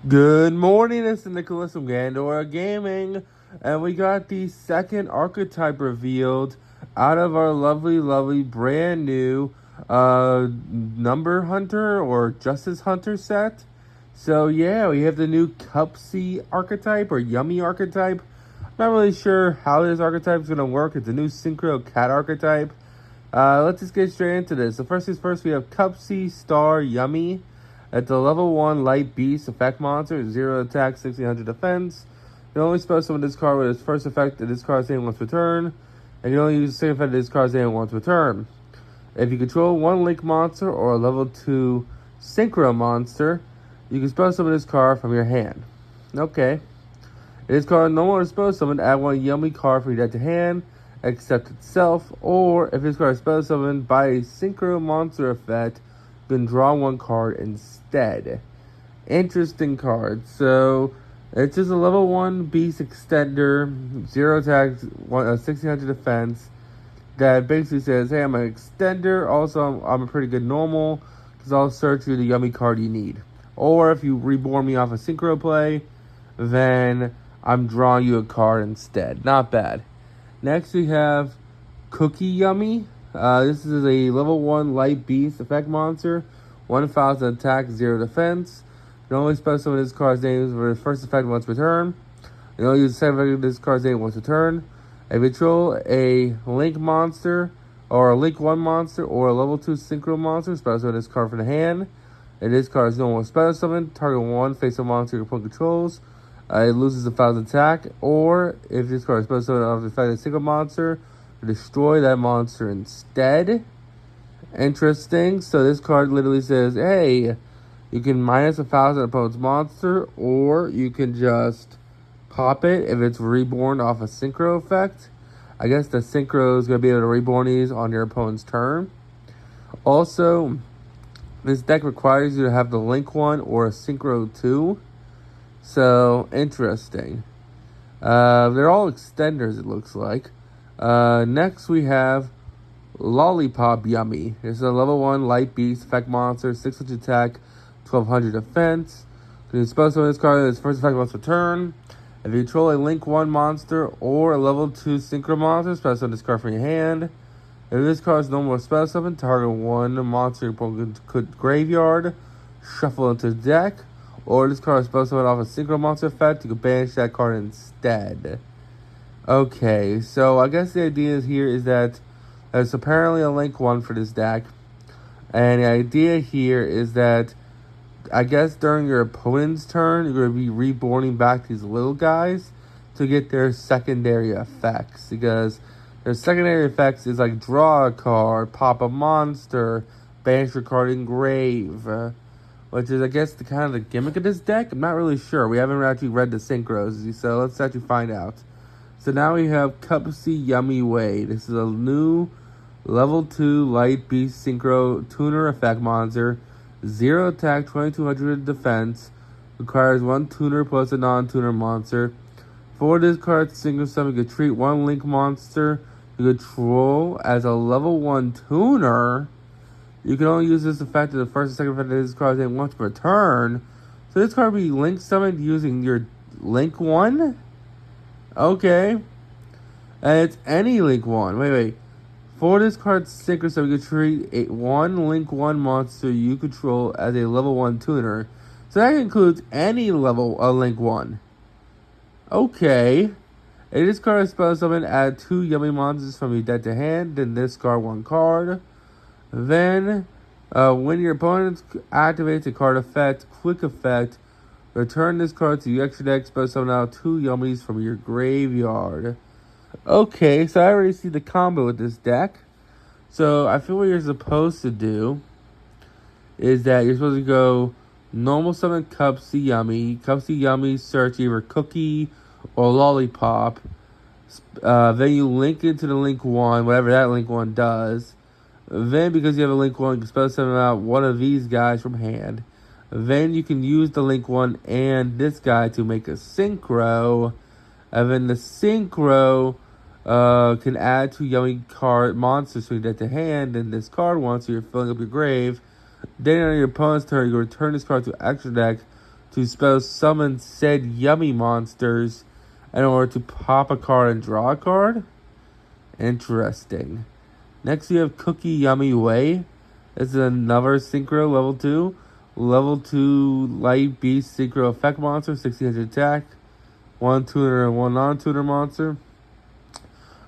Good morning, it's Nicholas from Gandora Gaming, and we got the second archetype revealed out of our lovely, brand new Number Hunter or Justice Hunter set. So yeah, we have the new Cupsy archetype or Yummy archetype. Not really sure how this archetype is going to work. It's a new Syncro cat archetype. Let's just get straight into this. So first things first, we have Cupsy Star Yummy. It's a level 1 light beast effect monster, 0 attack, 1600 defense. You can only spell summon this card with its first effect at this card's name once per turn. And you can only use the same effect at this card's name once per turn. If you control one link monster or a level 2 Syncro monster, you can spell summon this card from your hand. Okay. It is called no more spell summon, add one yummy card from your deck to hand, except itself, or if this card is spell summoned by a Syncro monster effect, you can draw one card instead. Interesting card. So it's just a level 1 beast extender, 0 attack, 1600 defense, that basically says, hey, I'm an extender, also I'm a pretty good normal, because I'll search you the yummy card you need. Or if you reborn me off a Syncro play, then I'm drawing you a card instead. Not bad. Next we have Cookie Yummy. This is a level 1 light beast effect monster. 1000 attack, 0 defense. You can only spell summon this card's name for the first effect once per turn. You can only use the second effect of this card's name once per turn. If you control a Link monster, or a Link 1 monster, or a level 2 Synchro monster, spell summon this card from the hand. And this card is no more spell summon. Target 1 face-up monster your opponent controls. It loses 1000 attack, or if this card is spell summon off the effect of a single monster, destroy that monster instead. Interesting. So this card literally says, hey, you can minus 1000 opponent's monster, or you can just pop it if it's reborn off a Syncro effect. I guess the Syncro is going to be able to reborn these on your opponent's turn. Also, this deck requires you to have the Link 1 or a Syncro 2. So, interesting. They're all extenders, it looks like. Next we have Lollipop Yummy. It's a level 1 light beast effect monster, 600 attack, 1200 defense. You can spell summon this card its first effect once per turn. If you control a Link 1 monster or a level 2 Synchro monster, spell summon this card from your hand. If this card is no more spell summon, target one monster your opponent could graveyard, shuffle into the deck. Or this card is spell summon off a Synchro monster effect, you can banish that card instead. Okay, so I guess the idea here is that there's apparently a Link 1 for this deck. And the idea here is that, I guess during your opponent's turn, you're going to be reborning back these little guys to get their secondary effects. Because their secondary effects is like draw a card, pop a monster, banish your card, engrave. Which is, I guess, the kind of the gimmick of this deck. I'm not really sure. We haven't actually read the Synchros, so let's actually find out. So now we have Cupsy Yummy Way. This is a new level 2 light beast Synchro tuner effect monster. 0 attack, 2200 defense. Requires 1 tuner plus a non-tuner monster. For this card, single summon, you can treat 1 Link monster you control as a level 1 tuner. You can only use this effect of the first and second effect of this card's name once per turn. So this card will be Link summoned using your Link 1? Okay. And it's any Link 1. Wait. For this card's Syncro, so you can treat 1 Link 1 monster you control as a level 1 tuner. So that includes any level of Link 1. Okay. And this card is spell summon, add 2 yummy monsters from your deck to hand, then discard 1 card. Then, when your opponent activates a card effect, quick effect, return this card to your extra deck, spell summon out 2 yummies from your graveyard. Okay, so I already see the combo with this deck. So I feel what you're supposed to do is that you're supposed to go normal summon Cupsy Yummy, search either Cookie or Lollipop. Then you link it to the Link 1, whatever that Link 1 does. Then, because you have a Link 1, you can spell summon out one of these guys from hand. Then you can use the Link 1 and this guy to make a Syncro. And then the Syncro can add 2 yummy card monsters to your deck to hand and discard one, so you're filling up your grave. Then on your opponent's turn, you return this card to extra deck to spell summon said yummy monsters in order to pop a card and draw a card? Interesting. Next, we have Cookie Yummy Way. This is another Syncro level 2. Level 2 Light Beast Syncro Effect Monster, 1600 attack. 1 tuner and 1 non-tuner monster.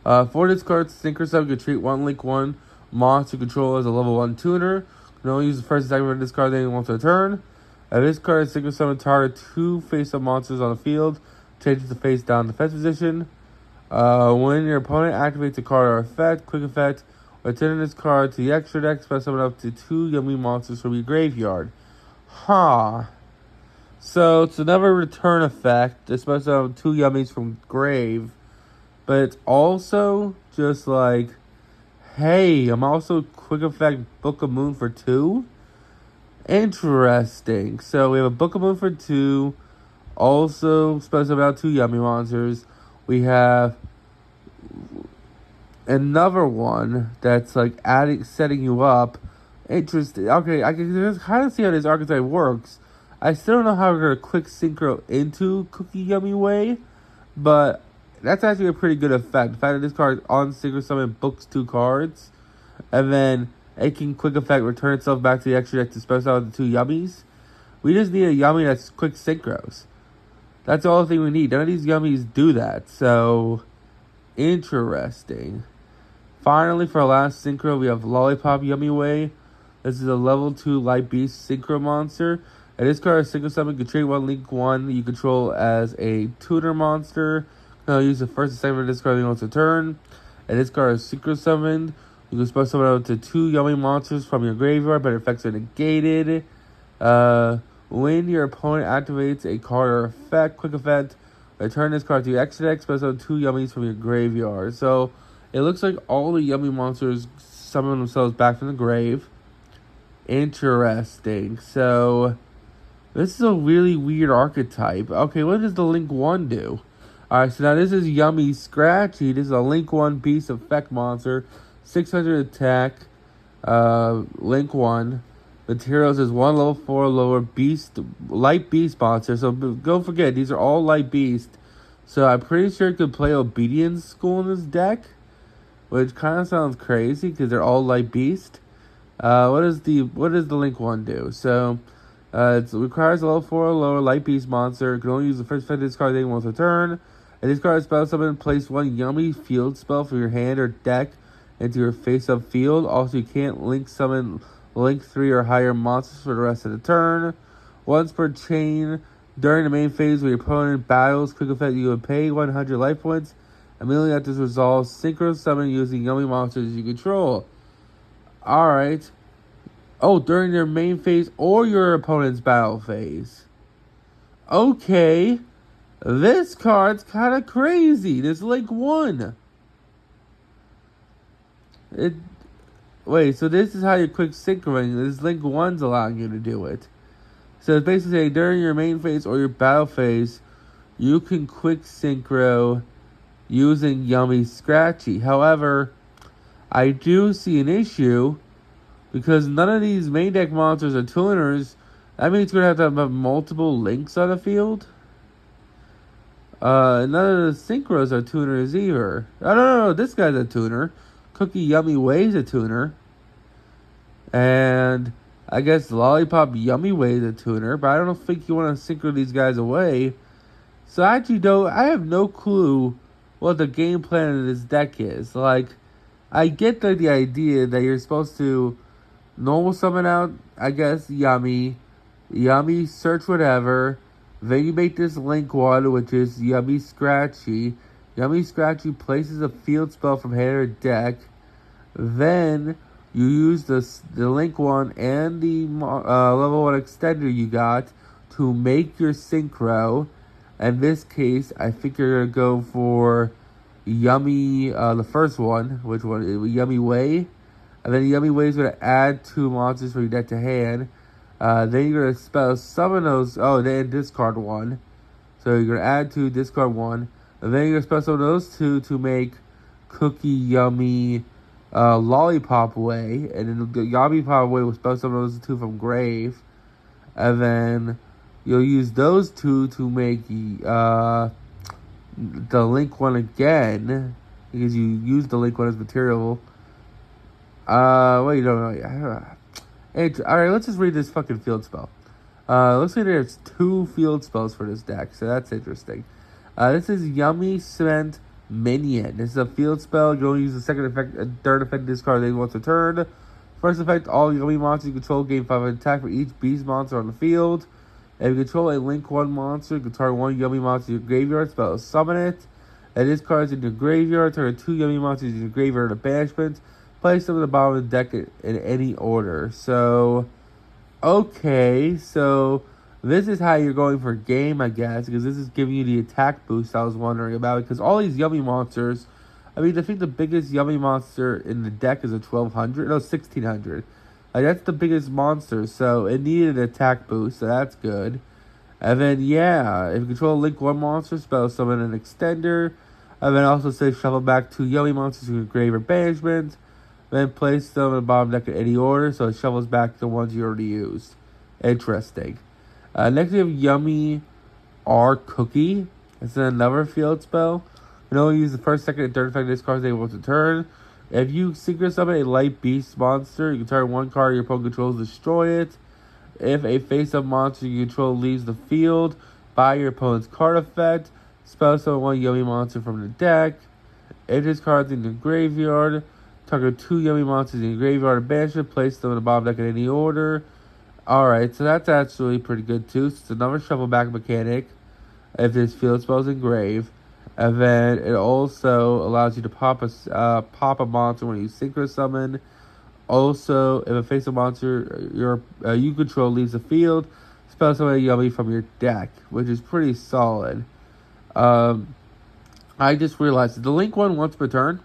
For this card, Syncro 7 can treat 1 Link 1 monster control as a level 1 tuner. Can only use the first attack of this card then once a turn. This card, Syncro 7 target 2 face-up monsters on the field. Changes the face-down defense position. When your opponent activates a card or effect, quick effect, return this card to the extra deck, special summon up to 2 yummy monsters from your graveyard. So it's another return effect. It's supposed to have 2 yummies from grave. But it's also just like, hey, I'm also quick effect Book of Moon for 2. Interesting. So we have a Book of Moon for 2. Also supposed to have 2 yummy monsters. We have another one that's like setting you up. Interesting. Okay, I can just kind of see how this archetype works. I still don't know how we're gonna quick synchro into Cookie Yummy Way, but that's actually a pretty good effect. The fact that this card on Syncro Summon books 2 cards, and then it can quick effect return itself back to the extra deck to special out the 2 yummies. We just need a yummy that's quick synchros. That's the only thing we need. None of these yummies do that. So, interesting. Finally, for our last Syncro, we have Lollipop Yummy Way. This is a level 2 Light Beast Syncro monster. And this card is Syncro Summon. You can trade 1 Link 1 you control as a tutor monster. Use the first and second of this card once a turn. And this card is Syncro Summoned. You can special summon up to 2 yummy monsters from your graveyard, but effects are negated. When your opponent activates a card or effect, quick effect, return this card to your extra deck, special 2 yummies from your graveyard. So, it looks like all the yummy monsters summon themselves back from the grave. Interesting. So, this is a really weird archetype. Okay, what does the Link 1 do? Alright, so now this is Yummy Scratchy. This is a Link 1 Beast Effect Monster. 600 attack. Link 1. Materials is 1 level 4 lower beast, light beast monster. So don't forget, these are all light beast. So I'm pretty sure you could play Obedience School in this deck, which kind of sounds crazy because they're all light beast. What does the Link 1 do? So it requires a level 4 or lower light beast monster. You can only use the first effect of this card once a turn. And this card spell summon, place 1 yummy field spell from your hand or deck into your face-up field. Also, you can't link summon Link 3 or higher monsters for the rest of the turn. Once per chain, during the main phase where your opponent battles, quick effect, you would pay 100 life points. Immediately after this resolves, Syncro Summon using yummy monsters you control. Alright. Oh, during their main phase or your opponent's battle phase. Okay. This card's kind of crazy. This Link 1. Wait, so this is how you quick synchroing. This Link 1's allowing you to do it. So it's basically saying during your main phase or your battle phase, you can quick synchro using Yummy Scratchy. However, I do see an issue because none of these main deck monsters are tuners. That means you're going to have multiple links on the field. None of the Synchros are tuners either. Oh, no, this guy's a tuner. Cookie Yummy Way's a tuner. And I guess Lollipop Yummy Way's a tuner. But I don't think you want to synchro these guys away. So I have no clue what the game plan of this deck is. Like, I get the idea that you're supposed to normal summon out, I guess, Yummy search whatever. Then you make this Link 1, which is Yummy Scratchy. Yummy Scratchy places a field spell from hand or deck. Then you use the Link 1 and the level 1 extender you got to make your Syncro. In this case, I think you're going to go for Yummy, the first one, which one? Yummy Way. And then Yummy Way is going to add 2 monsters from your deck to hand. Then you're going to spell summon those. Oh, then discard 1. So you're going to add 2, discard 1. And then you're going to spell summon those 2 to make Cookie Yummy Lollipop Way. And then the Yummy Pop Way will spell summon those 2 from grave. And then you'll use those two to make the Link one again, because you use the Link one as material. Wait, no. Alright, let's just read this fucking field spell. Looks like there's 2 field spells for this deck, so that's interesting. This is Yummy Cement Minion. This is a field spell. You only use the second effect and third effect discard once a turn. First effect, all Yummy monsters you control gain 5 attack for each beast monster on the field. If you control a Link 1 monster, you can target 1 Yummy monster in your graveyard, spell summon it. And this card's in your graveyard, target 2 Yummy monsters in your graveyard and banishment. Place them at the bottom of the deck in any order. So, okay, so this is how you're going for game, I guess, because this is giving you the attack boost I was wondering about. Because all these Yummy monsters, I mean, I think the biggest Yummy monster in the deck is a 1200, no, 1600. That's the biggest monster, so it needed an attack boost, so that's good. And then, yeah, if you control a Link 1 monster, spell summon an extender. And then also say shuffle back 2 Yummy monsters to your grave or banishment. Then place them in the bottom deck in any order, so it shovels back the ones you already used. Interesting. Next we have Yummy R Cookie. It's another field spell. You can only use the first, second, and third effect of this card once a turn. If you Syncro summon a light beast monster, you can target 1 card your opponent controls, destroy it. If a face-up monster you control leaves the field, buy your opponent's card effect. Spell summon 1 Yummy monster from the deck. If this card's in the graveyard, target 2 Yummy monsters in your graveyard and banishment. Place them in the bottom deck in any order. Alright, so that's actually pretty good too. So it's another shuffle back mechanic if this field spell's engraved. And then it also allows you to pop a monster when you Syncro summon. Also, if a face-up monster you control leaves the field, spell summon a Yummy from your deck, which is pretty solid. I just realized that the Link one once per turn.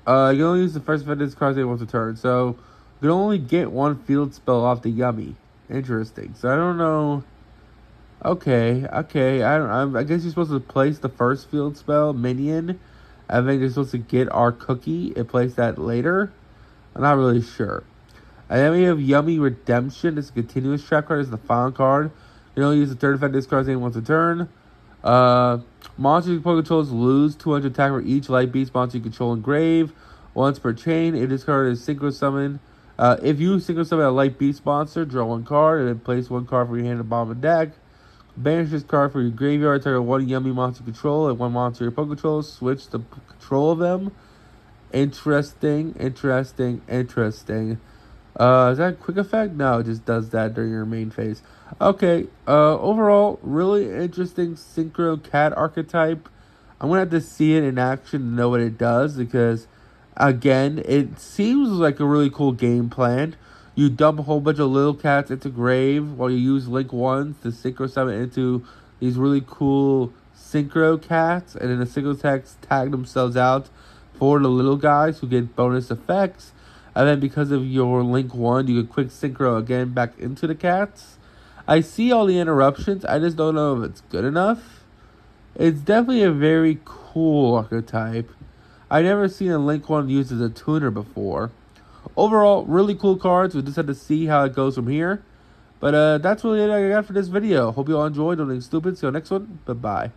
You can only use the first effect of this card once a turn, so you can only get 1 field spell off the Yummy. Interesting. So I don't know. Okay. I guess you're supposed to place the first field spell minion, and then you're supposed to get our cookie and place that later. I'm not really sure. And then we have Yummy Redemption. It's a continuous trap card. It's the final card. You can only use the third effect of this card once a turn. Monsters you controls lose 200 attack for each light beast monster you control in grave. Once per chain. If this card is Syncro summon, if you Syncro summon a light beast monster, draw 1 card and then place 1 card from your hand at the bottom of the deck. Banish this card for your graveyard. Target 1 Yummy monster control and 1 monster your opponent controls. Switch the control of them. Interesting. Is that a quick effect? No, it just does that during your main phase. Okay, overall, really interesting Syncro cat archetype. I'm going to have to see it in action to know what it does, because, again, it seems like a really cool game plan. You dump a whole bunch of little cats into grave while you use Link 1s to Syncro summon into these really cool Syncro cats, and then the Syncro cats tag themselves out for the little guys who get bonus effects. And then because of your Link 1, you can quick Syncro again back into the cats. I see all the interruptions. I just don't know if it's good enough. It's definitely a very cool archetype. I've never seen a Link 1 used as a tuner before. Overall, really cool cards. We just had to see how it goes from here. But that's really it I got for this video. Hope you all enjoyed. Don't think stupid. See you on the next one. Bye-bye.